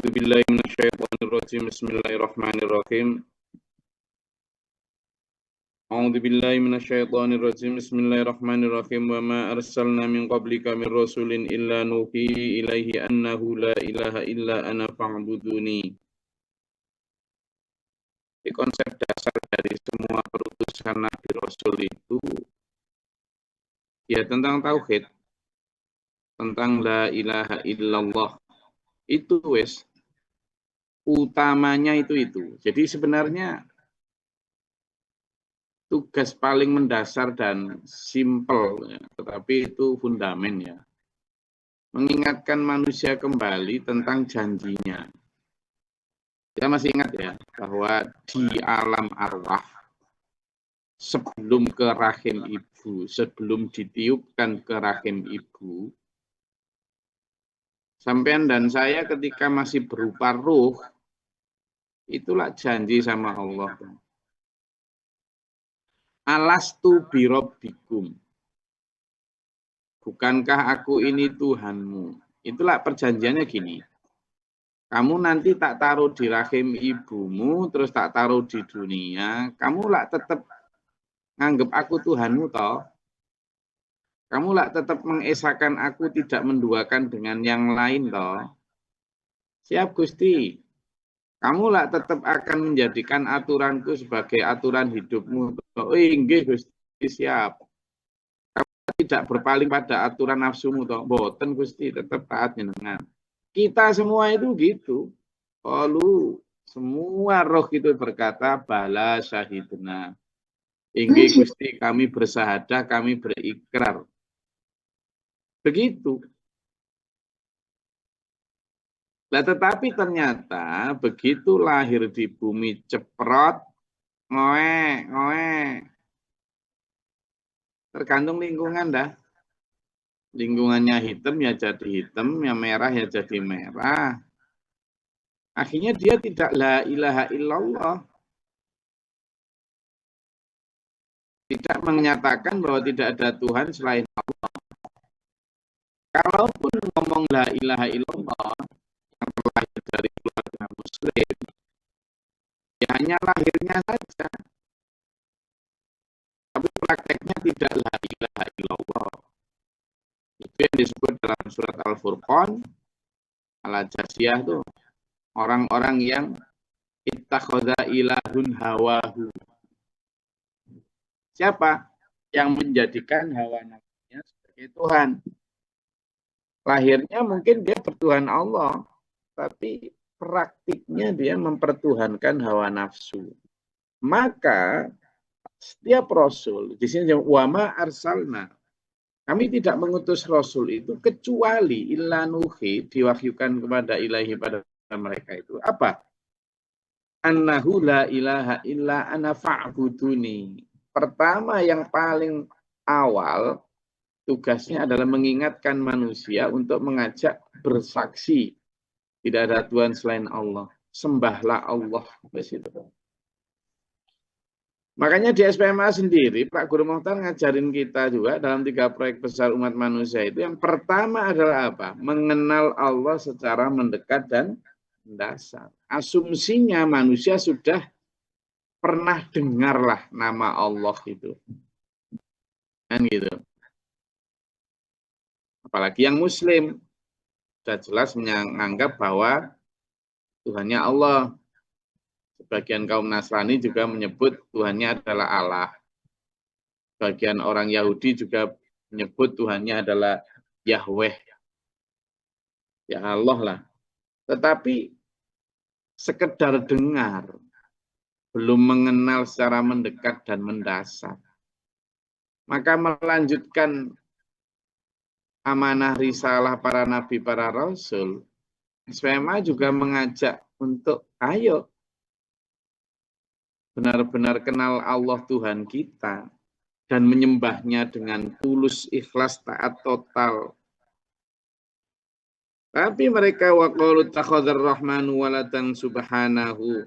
A'udzu billahi minasyaitonir rajim. Bismillahirrahmanirrahim. A'udzu billahi minasyaitonir rajim. Bismillahirrahmanirrahim. Wa ma arsalna min qablika min rasulin illa nuhi ilaihi annahu la ilaha illa ana fa'buduni. Di konsep dasar dari semua perutusan Nabi Rasul itu ya tentang tauhid, tentang la ilaha illallah. Itu wes utamanya itu. Jadi sebenarnya tugas paling mendasar dan simpel, ya, tetapi itu fundamen ya. Mengingatkan manusia kembali tentang janjinya. Kita masih ingat ya, bahwa di alam arwah, sebelum ke rahim ibu, sebelum ditiupkan ke rahim ibu, sampean dan saya ketika masih berupa ruh, itulah janji sama Allah. Alastu birabbikum. Bukankah aku ini Tuhanmu? Itulah perjanjiannya gini. Kamu nanti tak taruh di rahim ibumu, terus tak taruh di dunia. Kamu lah tetap nganggep aku Tuhanmu toh. Kamu lah tetap mengesahkan aku, tidak menduakan dengan yang lain toh. Siap Gusti. Kamu lah tetap akan menjadikan aturanku sebagai aturan hidupmu toh. Inggih Gusti, siap. Tidak berpaling pada aturan nafsumu toh. Boten Gusti, tetap taat jenengan. Kita semua itu gitu. Lalu semua roh itu berkata bala syahidna. Inggih Gusti, kami bersahadah, kami berikrar. Begitu. Nah, tetapi ternyata begitu lahir di bumi ceprot, ngoe. Tergantung lingkungan dah. Lingkungannya hitam ya jadi hitam, yang merah ya jadi merah. Akhirnya dia tidak la ilaha illallah. Tidak menyatakan bahwa tidak ada Tuhan selain Allah. Kalaupun ngomong la ilaha illallah yang terlahir dari keluarga muslim, ya hanya lahirnya saja. Tapi prakteknya tidak la ilaha illallah. Itu yang disebut dalam surat Al-Furqan, Al-Jasiyah itu orang-orang yang ittakhadha ilahun hawahu. Siapa yang menjadikan hawa nafsunya sebagai Tuhan? Lahirnya mungkin dia bertuhan Allah, tapi praktiknya dia mempertuhankan hawa nafsu. Maka setiap rasul, di sini wama arsalna, kami tidak mengutus rasul itu kecuali illa nuhi, diwahyukan kepada ilahi pada mereka itu. Apa? Annahu la ilaha illa ana fa'buduni. Pertama yang paling awal tugasnya adalah mengingatkan manusia untuk mengajak bersaksi tidak ada Tuhan selain Allah. Sembahlah Allah. Makanya di SPMA sendiri Pak Guru Mokhtar ngajarin kita juga dalam 3 proyek besar umat manusia itu. Yang pertama adalah apa? Mengenal Allah secara mendekat dan mendasar. Asumsinya manusia sudah pernah dengarlah nama Allah itu. Kan gitu. Apalagi yang muslim sudah jelas menganggap bahwa Tuhannya Allah. Sebagian kaum Nasrani juga menyebut Tuhannya adalah Allah. Sebagian orang Yahudi juga menyebut Tuhannya adalah Yahweh. Ya Allah lah. Tetapi sekedar dengar, belum mengenal secara mendekat dan mendasar. Maka melanjutkan amanah risalah para nabi, para rasul, SPMA juga mengajak untuk ayo benar-benar kenal Allah Tuhan kita dan menyembahnya dengan tulus, ikhlas, taat total. Tapi mereka waqalu takhadzar rahmanu waladan subhanahu.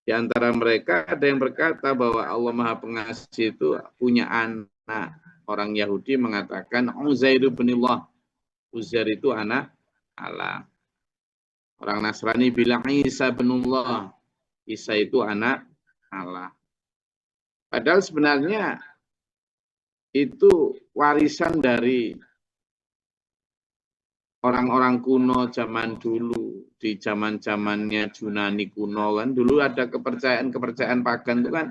Di antara mereka ada yang berkata bahwa Allah Maha Pengasih itu punya anak. Orang Yahudi mengatakan Uzair bin Allah. Uzair itu anak Allah. Orang Nasrani bilang Isa binullah. Isa itu anak Allah. Padahal sebenarnya itu warisan dari orang-orang kuno zaman dulu. Di zaman-zamannya Yunani kuno kan. Dulu ada kepercayaan pagan itu kan.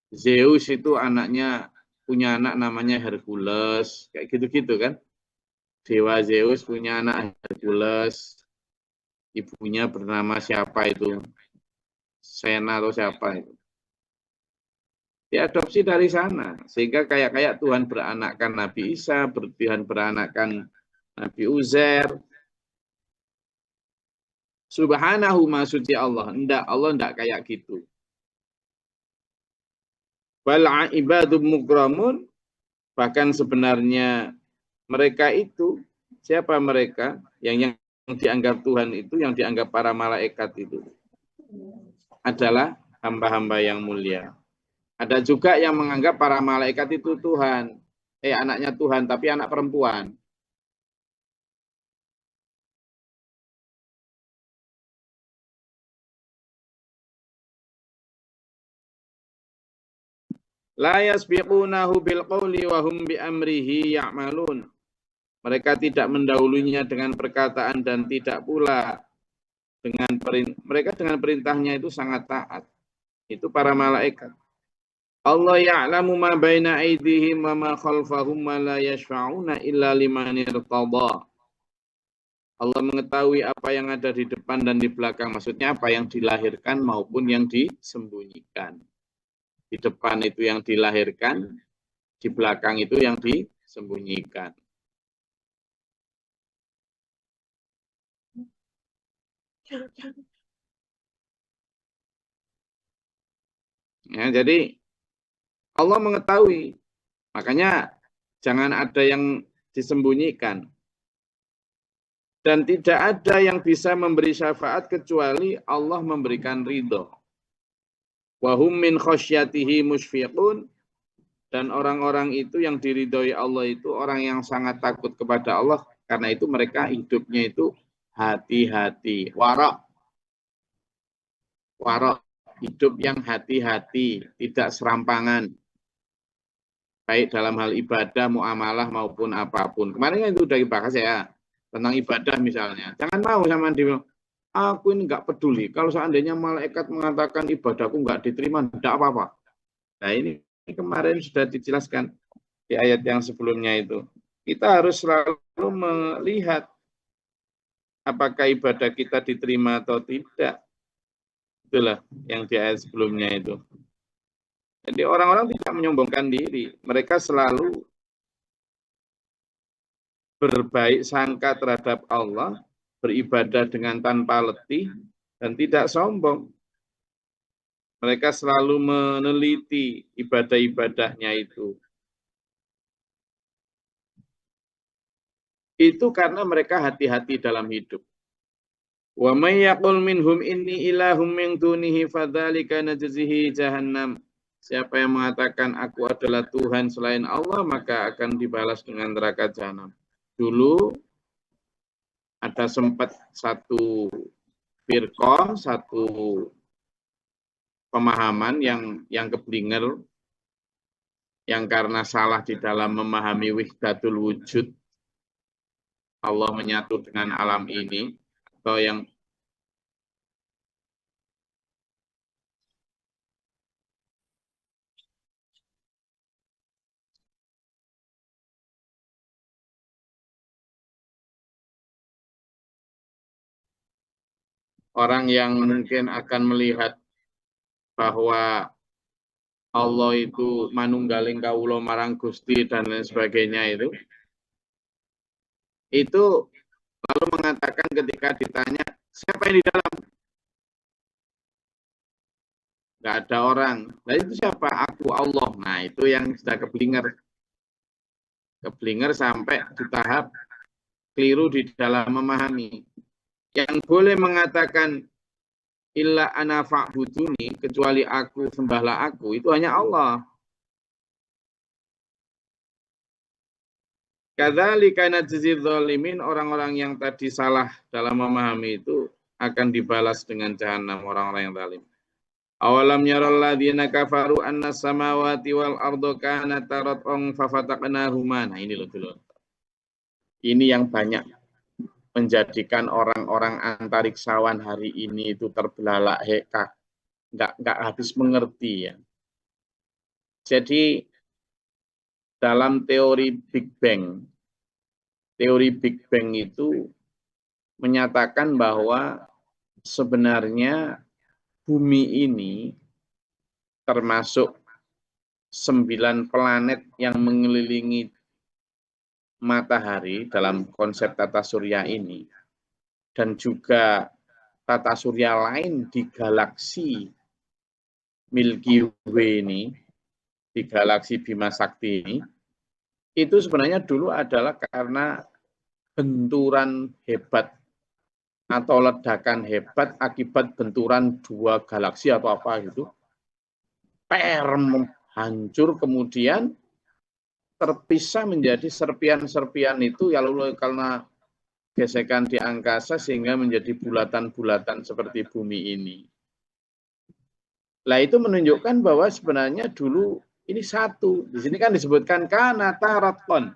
Zeus itu anaknya punya anak namanya Hercules. Kayak gitu-gitu kan. Dewa Zeus punya anak Hercules. Ibunya bernama siapa itu? Sena atau siapa itu? Diadopsi dari sana. Sehingga kayak Tuhan beranakkan Nabi Isa, Tuhan beranakkan Nabi Uzair. Subhanahu ma suci Allah. Allah enggak kayak gitu. Bal ibadum mukramun. Bahkan sebenarnya mereka itu, siapa mereka? Yang dianggap Tuhan itu, yang dianggap para malaikat itu adalah hamba-hamba yang mulia. Ada juga yang menganggap para malaikat itu Tuhan. Anaknya Tuhan, tapi anak perempuan. La yasbiqunahu bil qawli wa hum bi amrihi ya'malun. Mereka tidak mendahulunya dengan perkataan dan tidak pula mereka dengan perintahnya itu sangat taat. Itu para malaikat. Allah ya'lamu ma baina aydihim wa ma khalfahum wa la yashfa'una illa liman irtada. Allah mengetahui apa yang ada di depan dan di belakang. Maksudnya apa yang dilahirkan maupun yang disembunyikan. Di depan itu yang dilahirkan, di belakang itu yang disembunyikan. Ya, jadi Allah mengetahui. Makanya jangan ada yang disembunyikan. Dan tidak ada yang bisa memberi syafaat kecuali Allah memberikan ridho. Wahum min khosyatihi musyfiqun. Dan orang-orang itu yang diridhoi Allah itu orang yang sangat takut kepada Allah. Karena itu mereka hidupnya itu hati-hati. Warok. Hidup yang hati-hati. Tidak serampangan. Baik dalam hal ibadah, muamalah maupun apapun. Kemarin itu udah dibahas ya. Tentang ibadah misalnya. Jangan mau sama dia. Aku ini nggak peduli. Kalau seandainya malaikat mengatakan ibadahku nggak diterima, tidak apa-apa. Nah ini kemarin sudah dijelaskan di ayat yang sebelumnya itu. Kita harus selalu melihat apakah ibadah kita diterima atau tidak. Itulah yang di ayat sebelumnya itu. Jadi orang-orang tidak menyombongkan diri. Mereka selalu berbaik sangka terhadap Allah, beribadah dengan tanpa letih, dan tidak sombong. Mereka selalu meneliti ibadah-ibadahnya itu. Itu karena mereka hati-hati dalam hidup. Wa may yaqul minhum inni ilahum min dunihi fadzalika najzihi jahannam. Siapa yang mengatakan aku adalah Tuhan selain Allah, maka akan dibalas dengan neraka jahanam. Dulu ada sempat satu firqah, satu pemahaman yang keblinger, yang karena salah di dalam memahami wihdatul wujud, Allah menyatu dengan alam ini, atau yang orang yang mungkin akan melihat bahwa Allah itu manunggaling kawula marang Gusti dan lain sebagainya itu lalu mengatakan ketika ditanya siapa yang di dalam, nggak ada orang. Nah itu siapa? Aku Allah. Nah itu yang sudah keblinger sampai di tahap keliru di dalam memahami. Yang boleh mengatakan illa ana fa'buduni, kecuali aku sembahlah aku, itu hanya Allah. Kadzalika najzi dzalimin, orang-orang yang tadi salah dalam memahami itu akan dibalas dengan jahanam, orang-orang yang zalim. Awalam yaral ladzina kafaru anna samawati wal arda kanata ratqan fafataqnahuma. Nah, ini loh dulu. Ini yang banyak menjadikan orang-orang antariksawan hari ini itu terbelalak hekak, nggak habis mengerti ya. Jadi dalam teori Big Bang itu menyatakan bahwa sebenarnya bumi ini termasuk 9 planet yang mengelilingi matahari dalam konsep tata surya ini, dan juga tata surya lain di galaksi Milky Way ini, di galaksi Bima Sakti ini, itu sebenarnya dulu adalah karena benturan hebat atau ledakan hebat akibat benturan 2 galaksi atau apa gitu, hancur, kemudian terpisah menjadi serpian-serpian itu, ya lalu karena gesekan di angkasa sehingga menjadi bulatan-bulatan seperti bumi ini. Nah, itu menunjukkan bahwa sebenarnya dulu ini satu. Di sini kan disebutkan kanata ratqan.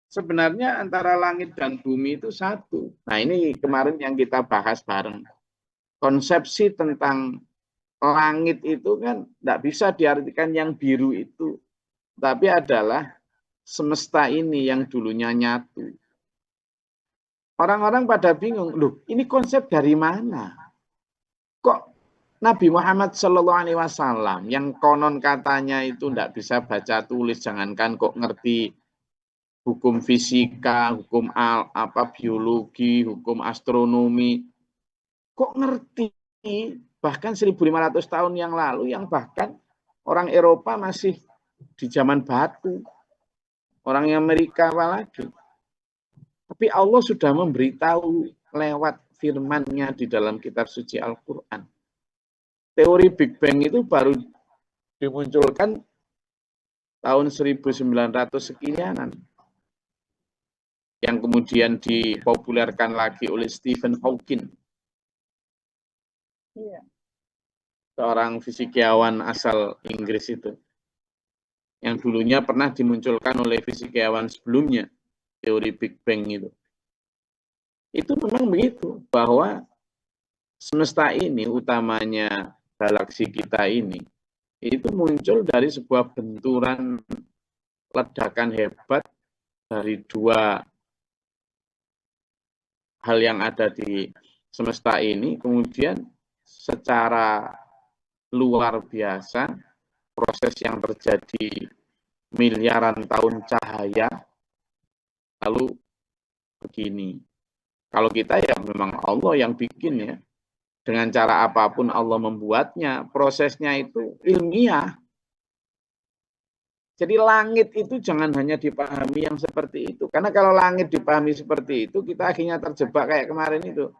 Sebenarnya antara langit dan bumi itu satu. Nah, ini kemarin yang kita bahas bareng. Konsepsi tentang langit itu kan tidak bisa diartikan yang biru itu, tapi adalah semesta ini yang dulunya nyatu. Orang-orang pada bingung, loh ini konsep dari mana? Kok Nabi Muhammad SAW yang konon katanya itu tidak bisa baca tulis, jangankan kok ngerti hukum fisika, hukum biologi, hukum astronomi, kok ngerti? Bahkan 1.500 tahun yang lalu, yang bahkan orang Eropa masih di zaman batu, orang Amerika apalagi. Tapi Allah sudah memberitahu lewat firman-Nya di dalam kitab suci Al-Quran. Teori Big Bang itu baru dimunculkan tahun 1900 sekianan. Yang kemudian dipopulerkan lagi oleh Stephen Hawking. Seorang fisikawan asal Inggris itu. Yang dulunya pernah dimunculkan oleh fisikawan sebelumnya, teori Big Bang itu. Itu memang begitu, bahwa semesta ini, utamanya galaksi kita ini, itu muncul dari sebuah benturan ledakan hebat dari 2 hal yang ada di semesta ini, kemudian secara luar biasa, proses yang terjadi miliaran tahun cahaya, lalu begini. Kalau kita ya memang Allah yang bikin ya. Dengan cara apapun Allah membuatnya, prosesnya itu ilmiah. Jadi langit itu jangan hanya dipahami yang seperti itu. Karena kalau langit dipahami seperti itu, kita akhirnya terjebak kayak kemarin itu.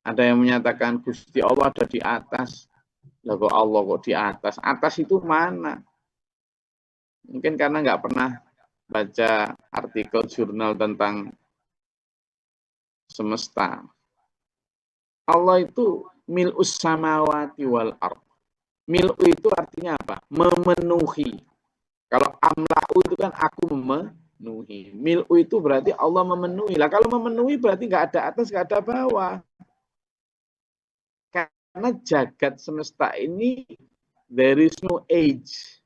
Ada yang menyatakan Gusti Allah ada di atas. Lah kok Allah kok di atas? Atas itu mana? Mungkin karena nggak pernah baca artikel jurnal tentang semesta. Allah itu mil'us samawati wal ard. Mil'u itu artinya apa? Memenuhi. Kalau amla'u itu kan aku memenuhi. Mil'u itu berarti Allah memenuhi. Lah kalau memenuhi berarti nggak ada atas, nggak ada bawah. Karena jagat semesta ini there is no age.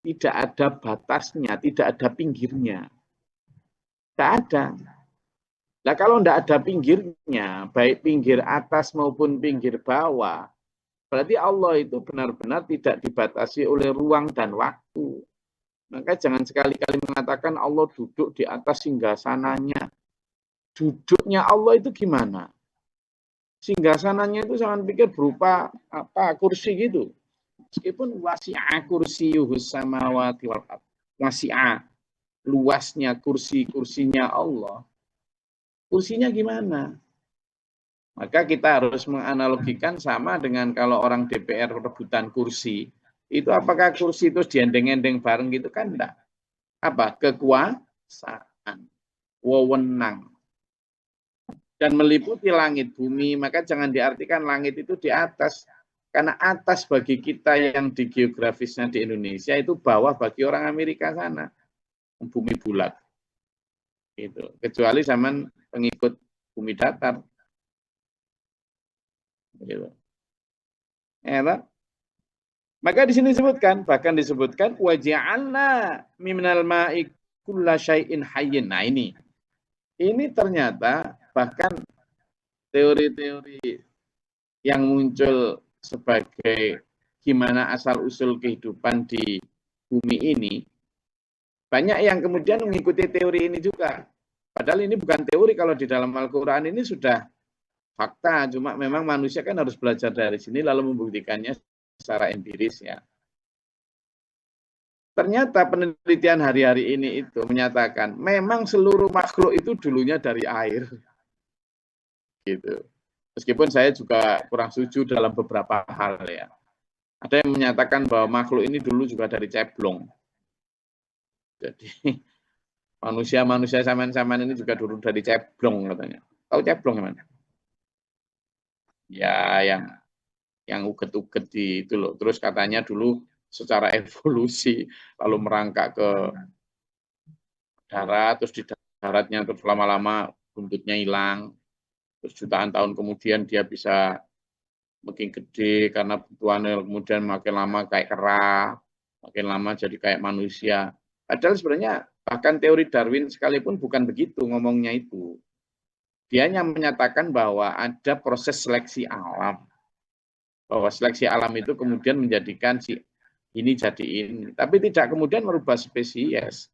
Tidak ada batasnya, tidak ada pinggirnya. Tidak ada. Nah kalau tidak ada pinggirnya, baik pinggir atas maupun pinggir bawah, berarti Allah itu benar-benar tidak dibatasi oleh ruang dan waktu. Maka jangan sekali-kali mengatakan Allah duduk di atas singgasananya. Duduknya Allah itu gimana? Singgasananya itu jangan pikir berupa kursi gitu. Meskipun wasi'a kursiyuhus samawati wal ardh. Wasi'a, luasnya kursinya Allah. Kursinya gimana? Maka kita harus menganalogikan sama dengan kalau orang DPR rebutan kursi. Itu apakah kursi itu diendeng-endeng bareng gitu kan enggak? Apa? kekuasaan, wewenang, dan meliputi langit bumi, maka jangan diartikan langit itu di atas. Karena atas bagi kita yang di geografisnya di Indonesia itu bawah bagi orang Amerika sana. Bumi bulat. Gitu. Kecuali zaman pengikut bumi datar. Gitu. Ya, maka di sini disebutkan, bahkan disebutkan waja'alna minal ma'i kulla syai'in hayyin. Nah ini ternyata bahkan teori-teori yang muncul sebagai gimana asal-usul kehidupan di bumi ini, banyak yang kemudian mengikuti teori ini juga. Padahal ini bukan teori, kalau di dalam Al-Quran ini sudah fakta, cuma memang manusia kan harus belajar dari sini lalu membuktikannya secara empiris ya. Ternyata penelitian hari-hari ini itu menyatakan memang seluruh makhluk itu dulunya dari air. Gitu. Meskipun saya juga kurang setuju dalam beberapa hal ya. Ada yang menyatakan bahwa makhluk ini dulu juga dari ceblong. Jadi manusia-manusia zaman-zaman ini juga dulu dari ceblong katanya. Tahu ceblong gimana? Ya yang uget-uget di itu loh. Terus katanya dulu secara evolusi lalu merangkak ke darat, terus di daratnya terus lama-lama buntutnya hilang. Terus jutaan tahun kemudian dia bisa makin gede karena butuhannya kemudian makin lama kayak kera, makin lama jadi kayak manusia. Padahal sebenarnya bahkan teori Darwin sekalipun bukan begitu ngomongnya itu. Dia hanya menyatakan bahwa ada proses seleksi alam. Bahwa seleksi alam itu kemudian menjadikan si ini jadi ini. Tapi tidak kemudian merubah spesies.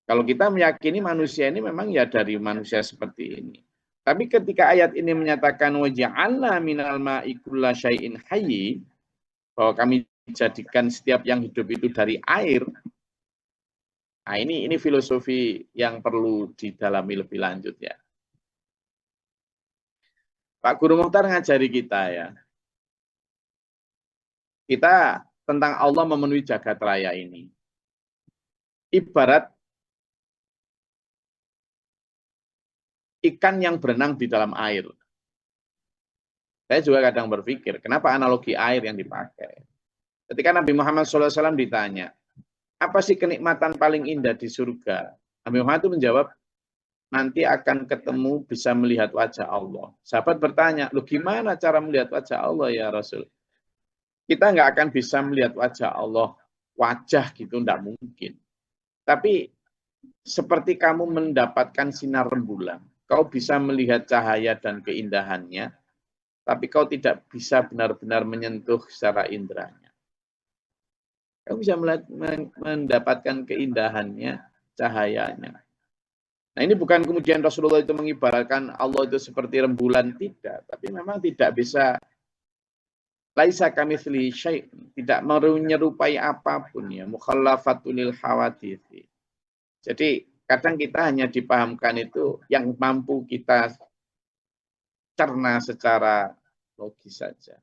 Kalau kita meyakini manusia ini memang ya dari manusia seperti ini. Tapi ketika ayat ini menyatakan waja'alna minal ma'i kulla syai'in hayy, bahwa kami jadikan setiap yang hidup itu dari air. Nah, ini filosofi yang perlu didalami lebih lanjut ya. Pak Guru Mukhtar ngajari kita ya. Kita tentang Allah memenuhi jagat raya ini. Ibarat ikan yang berenang di dalam air. Saya juga kadang berpikir, kenapa analogi air yang dipakai? Ketika Nabi Muhammad SAW ditanya, apa sih kenikmatan paling indah di surga? Nabi Muhammad itu menjawab, nanti akan ketemu bisa melihat wajah Allah. Sahabat bertanya, lu gimana cara melihat wajah Allah ya Rasul? Kita nggak akan bisa melihat wajah Allah, wajah gitu, nggak mungkin. Tapi seperti kamu mendapatkan sinar rembulan, kau bisa melihat cahaya dan keindahannya, tapi kau tidak bisa benar-benar menyentuh secara inderanya. Kau bisa mendapatkan keindahannya, cahayanya. Nah ini bukan kemudian Rasulullah itu mengibaratkan Allah itu seperti rembulan, tidak. Tapi memang tidak bisa, laisa kamitslihi syai', tidak menyerupai apapun ya, mukhallafatul hawadithi. Jadi kadang kita hanya dipahamkan itu yang mampu kita cerna secara logis saja.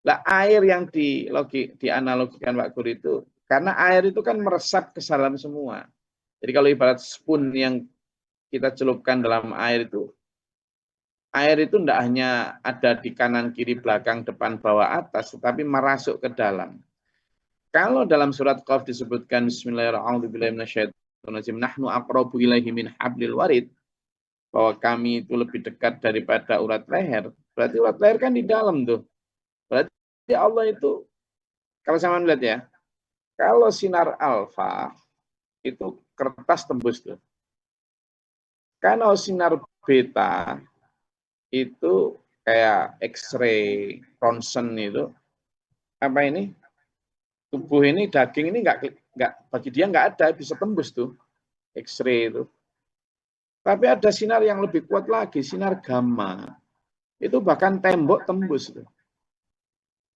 Lah air yang dianalogikan Pak Guru itu, karena air itu kan meresap ke dalam semua. Jadi kalau ibarat spoon yang kita celupkan dalam air itu tidak hanya ada di kanan, kiri, belakang, depan, bawah, atas, tetapi merasuk ke dalam. Kalau dalam surat Qaf disebutkan Bismillahirrahmanirrahim, nahnu aqrabu ilaihi min hablil warid, bahwa kami itu lebih dekat daripada urat leher. Berarti urat leher kan di dalam tuh. Berarti Allah itu, kalau sama lihat ya, kalau sinar alfa itu kertas tembus tuh. Kalau sinar beta itu kayak X-ray, ronsen itu apa ini? Tubuh ini, daging ini nggak bagi dia nggak ada, bisa tembus tuh X-ray itu. Tapi ada sinar yang lebih kuat lagi, sinar gamma. Itu bahkan tembok tembus tuh.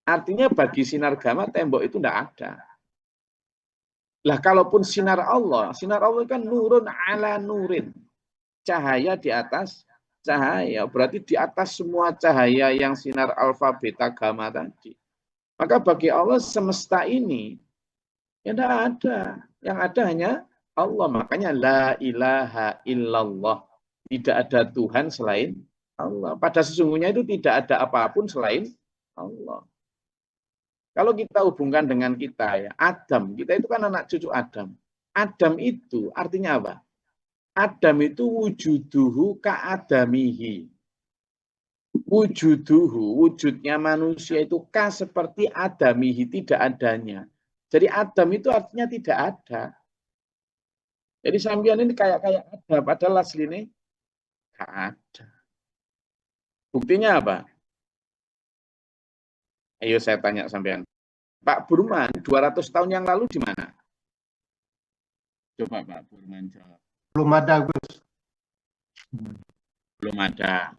Artinya bagi sinar gamma tembok itu nggak ada. Lah kalaupun sinar Allah kan nurun ala nurin. Cahaya di atas cahaya. Berarti di atas semua cahaya yang sinar alfa, beta, gamma tadi. Maka bagi Allah semesta ini ya tidak ada. Yang ada hanya Allah. Makanya la ilaha illallah. Tidak ada Tuhan selain Allah. Pada sesungguhnya itu tidak ada apapun selain Allah. Kalau kita hubungkan dengan kita ya, Adam, kita itu kan anak cucu Adam. Adam itu artinya apa? Adam itu wujuduhu ka'adamihi. Wujuduhu, wujudnya manusia itu ka seperti adamihi, tidak adanya. Jadi Adam itu artinya tidak ada. Jadi sampean ini kayak ada, padahal aslinya tidak ada. Buktinya apa? Ayo saya tanya sampean. Pak Burman 200 tahun yang lalu di mana? Coba Pak Burman jawab. Belum ada, Gus. Belum ada.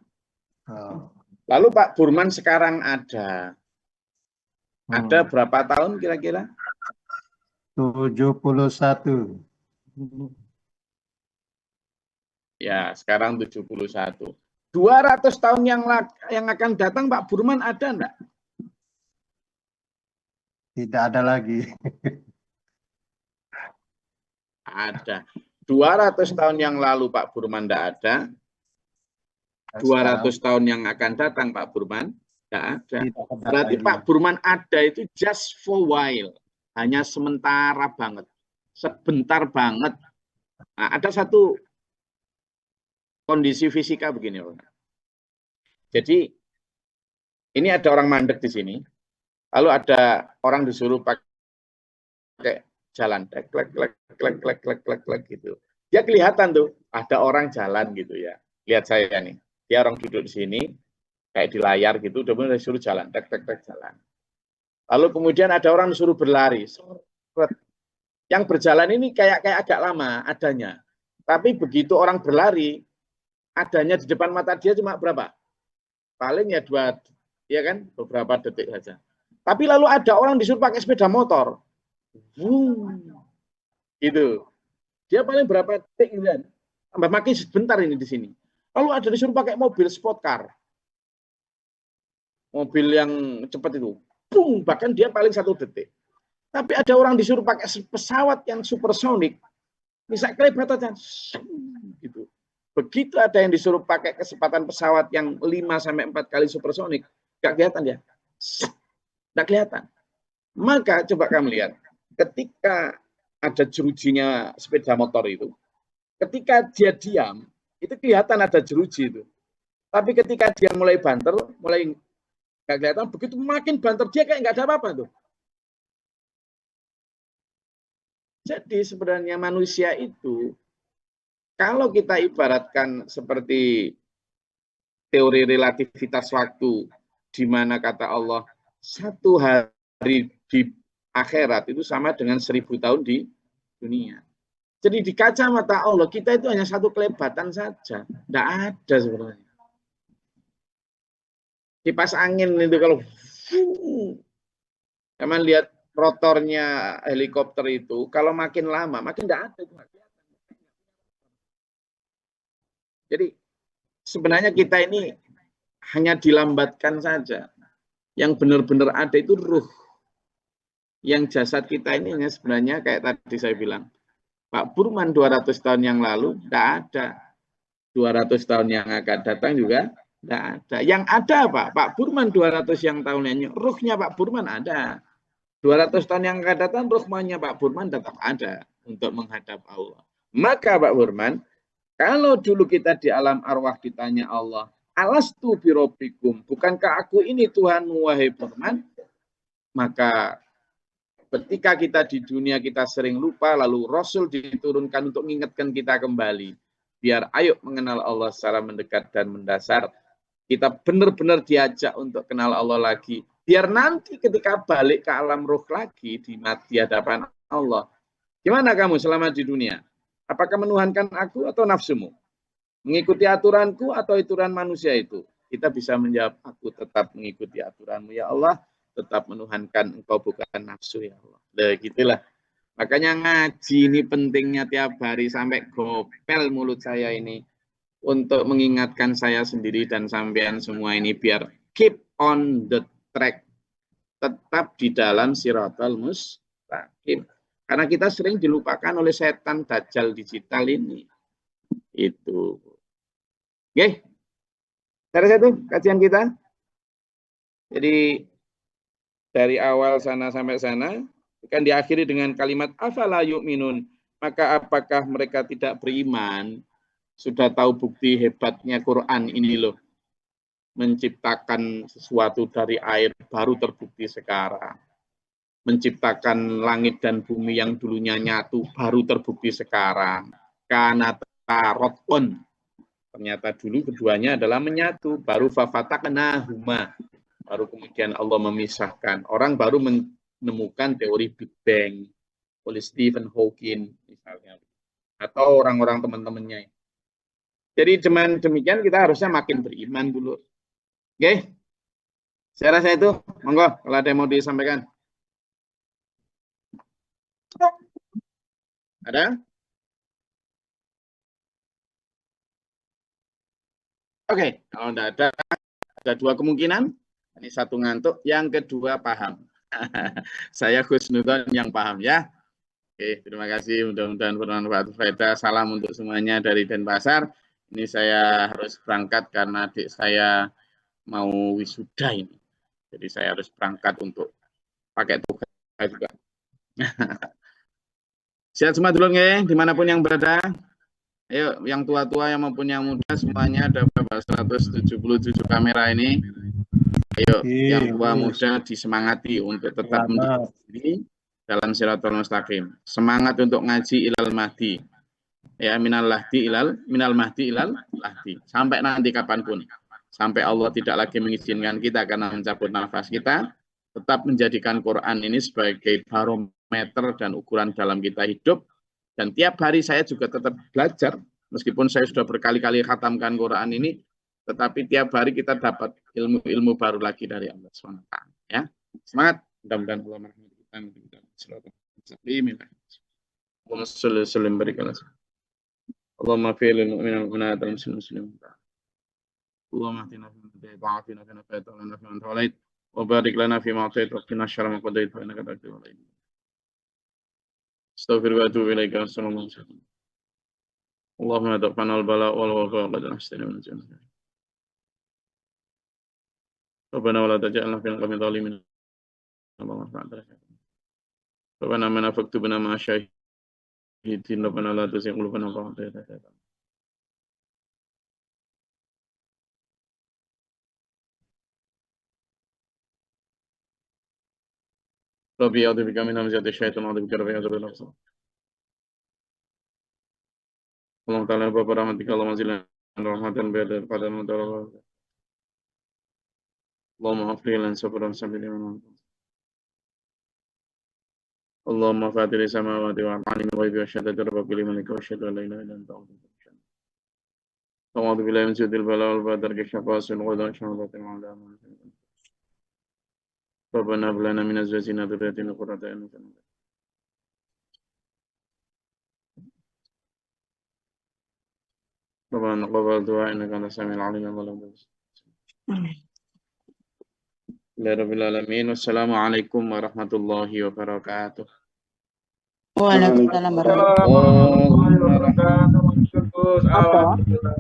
Oh. Lalu Pak Burman sekarang ada. Ada berapa tahun kira-kira? 71. Ya, sekarang 71. 200 tahun yang akan datang Pak Burman ada enggak? Tidak ada lagi. Ada. 200 tahun yang lalu Pak Burman enggak ada. 200 tahun yang akan datang Pak Burman enggak ada. Berarti lagi. Pak Burman ada itu just for while. Hanya sementara banget. Sebentar banget. Nah, ada satu kondisi fisika begini. Jadi, ini ada orang mandek di sini. Lalu ada orang disuruh pakai jalan, klek gitu. Dia kelihatan tuh, ada orang jalan gitu ya. Lihat saya nih, dia orang duduk di sini, kayak di layar gitu, udah mulai disuruh jalan, jalan. Lalu kemudian ada orang disuruh berlari. Yang berjalan ini kayak agak lama adanya. Tapi begitu orang berlari, adanya di depan mata dia cuma berapa? Paling ya beberapa detik saja. Tapi lalu ada orang disuruh pakai sepeda motor. Gitu. Dia paling berapa detik gitu kan. Makin sebentar ini di sini. Lalu ada disuruh pakai mobil sport car. Mobil yang cepat itu. Bahkan dia paling 1 detik. Tapi ada orang disuruh pakai pesawat yang supersonik. Bisa kelebatan gitu. Begitu ada yang disuruh pakai kecepatan pesawat yang 5-4 kali supersonik, nggak kelihatan ya. Nggak kelihatan. Maka coba kamu lihat, ketika ada jerujinya sepeda motor itu, ketika dia diam, itu kelihatan ada jeruji itu. Tapi ketika dia mulai banter, mulai nggak kelihatan, begitu makin banter dia kayak nggak ada apa-apa tuh. Jadi sebenarnya manusia itu, kalau kita ibaratkan seperti teori relativitas waktu, di mana kata Allah, 1 hari di akhirat itu sama dengan 1000 tahun di dunia. Jadi di kacamata Allah, kita itu hanya 1 kelebatan saja. Tidak ada sebenarnya. Kipas angin itu kalau teman lihat rotornya helikopter itu, kalau makin lama, makin tidak ada. Jadi sebenarnya kita ini hanya dilambatkan saja. Yang benar-benar ada itu ruh. Yang jasad kita ini sebenarnya kayak tadi saya bilang. Pak Burman 200 tahun yang lalu tidak ada. 200 tahun yang akan datang juga tidak ada. Yang ada apa? Pak Burman 200 yang tahun ini, ruhnya Pak Burman ada. 200 tahun yang akan datang, ruhnya Pak Burman tetap ada untuk menghadap Allah. Maka Pak Burman, kalau dulu kita di alam arwah ditanya Allah, alastu birobbikum, bukankah aku ini Tuhanmu wahai Burman? Maka ketika kita di dunia kita sering lupa, lalu Rasul diturunkan untuk mengingatkan kita kembali. Biar ayo mengenal Allah secara mendekat dan mendasar. Kita benar-benar diajak untuk kenal Allah lagi. Biar nanti ketika balik ke alam ruh lagi di hadapan Allah. Gimana kamu selama di dunia? Apakah menuhankan aku atau nafsumu? Mengikuti aturanku atau aturan manusia itu? Kita bisa menjawab, aku tetap mengikuti aturanmu ya Allah, tetap menuhankan engkau bukan nafsu ya Allah. Nah, gitulah. Makanya ngaji ini pentingnya tiap hari sampai gopel mulut saya ini untuk mengingatkan saya sendiri dan sampean semua ini biar keep on the track. Tetap di dalam siratal mustaqim. Karena kita sering dilupakan oleh setan dajjal digital ini. Itu. Oke. Cara satu kajian kita. Jadi dari awal sana sampai sana akan diakhiri dengan kalimat afala yu'minun. Maka apakah mereka tidak beriman? Sudah tahu bukti hebatnya Quran ini loh. Menciptakan sesuatu dari air baru terbukti sekarang. Menciptakan langit dan bumi yang dulunya nyatu baru terbukti sekarang. Kana tarotun. Ternyata dulu keduanya adalah menyatu, baru fafataknahuma. Baru kemudian Allah memisahkan. Orang baru menemukan teori Big Bang oleh Stephen Hawking misalnya, atau orang-orang teman-temannya. Jadi dengan demikian kita harusnya makin beriman dulu. Oke? Saya rasa itu, monggo kalau ada yang mau disampaikan. Ada? Oke, kalau tidak ada dua kemungkinan. Ini satu ngantuk, yang kedua paham. Saya Husnudon yang paham ya. Oke, terima kasih. Mudah-mudahan bermanfaat faedah. Salam untuk semuanya dari Denpasar. Ini saya harus berangkat karena adik saya mau wisuda ini. Jadi saya harus berangkat untuk pakai tugas juga. Sehat semua dulu nggih, dimanapun yang berada. Ayo, yang tua-tua yang maupun yang muda semuanya ada berapa? 177 kamera ini. Ayo, yang tua muda disemangati untuk tetap mendidik diri dalam Shirathul Mustaqim. Semangat untuk ngaji ilal mahdi. Ya, minal mahdi ilal lahdi. Sampai nanti kapanpun. Sampai Allah tidak lagi mengizinkan kita karena mencabut nafas kita, tetap menjadikan Quran ini sebagai barometer dan ukuran dalam kita hidup. Dan tiap hari saya juga tetap belajar, meskipun saya sudah berkali-kali khatamkan Quran ini, tetapi tiap hari kita dapat ilmu-ilmu baru lagi dari Allah SWT. Ya, semangat. Mudah-mudahan Allah merahmati kita. Allahumma fi'lil mu'minal mu'minat wal muslimin. Allahumma ahdina fi man hadayt wa afina fi man afayt wa lana fi man tawallayt wa barik lana fi ma atayt wa qina syarra ma qadayt fa innaka taqdi wa la ilaha. Astaghfiruka wa atubu ilaika. Assalamu alaikum. Allahumma taqabbal al-bala wal wafa wa qad ahsana min jannah. Rabbana wa la taj'alna fi al-qawmi dhalimin. Allahumma fa'al. Rabbana man afaktubna ma syahidin. Rabbana la tuzigh qulubana ba'da idh hadaytana. Rabbi a'udzu bika min hamazati syaitan wa a'udzu bika rabbi a'udzu bika. Allahumma ta'ala wa rahmatika Allahumma zilna rahmatan bi'adad qadam wa Allahumma afri lan sabran sabila man. Allahumma fatir samawati wa alim ghaibi wa syahadati rabbil malika wa syahadu la ilaha illa anta a'udzu billahi min syarril bala wal badar kashafasun wa la shahadati ma'ala. Rabbana hab lana min azwajina wa dhurriyyatina qurrata a'yun. Rabbana taqabbal du'a innaka antas samiul 'alim wa la Rabbil alamin. Wassalamualaikum warahmatullahi wabarakatuh. Waalaikumsalam warahmatullahi wabarakatuh. Alhamdulillah.